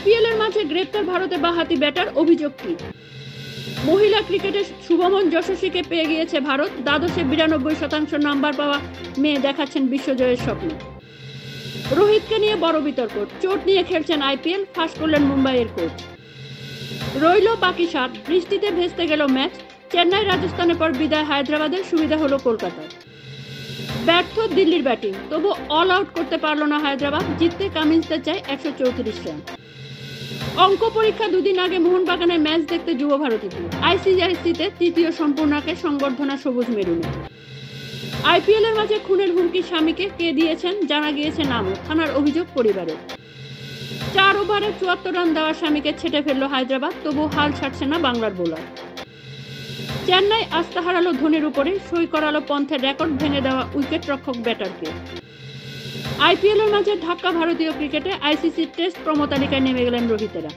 IPL এর মাঝে গ্রেপ্তার ভারতে বাঁহাতি ব্যাটার, অভিযোগ কি? মহিলা ক্রিকেটে শুভমন যশস্বীকে পেয়ে গিয়েছে ভারত। দ্বাদশে 92% নাম্বার পাওয়া মেয়ে দেখাচ্ছেন বিশ্বজয়ের স্বপ্ন। রোহিতকে নিয়ে বড় বিতর্ক, চোট নিয়ে খেলছেন আইপিএল, ফাঁস করলেন মুম্বাইয়ের কোচ। রইল বাকি 7, বৃষ্টিতে ভেস্তে গেল ম্যাচ। চেন্নাই রাজস্থানের পর বিদায় হায়দ্রাবাদের, সুবিধা হলো কলকাতার। ব্যর্থ দিল্লির ব্যাটিং, তবু অল আউট করতে পারল না হায়দ্রাবাদ। জিততে কামিন্সদের চাই 134 রান। অঙ্ক পরীক্ষা, দুদিন আগে মোহনবাগানের ম্যাচ দেখতে যুব ভারতী। আইসিআইসিতে তৃতীয় সম্পূর্ণাকে সংবর্ধনা সবুজ মেরুনে। আইপিএল এর মাঝে খুনের হুমকি স্বামীকে কে দিয়েছেন জানা গিয়েছে নামও, থানার অভিযোগ পরিবারের। 4 ওভারে 74 রান দেওয়া স্বামীকে ছেটে ফেলল হায়দ্রাবাদ, তবু হাল ছাড়ছে না বাংলার বোলার। চেন্নাই আস্থা হারালো ধোনির উপরে, সই করালো পন্থের রেকর্ড ভেঙে দেওয়া উইকেট রক্ষক ব্যাটারকে। আইপিএল এর মাঝে ধাক্কা ভারতীয় ক্রিকেটে, আইসিসি টেস্ট প্রমো তালিকায় নেমে গেলেন রোহিতেরা।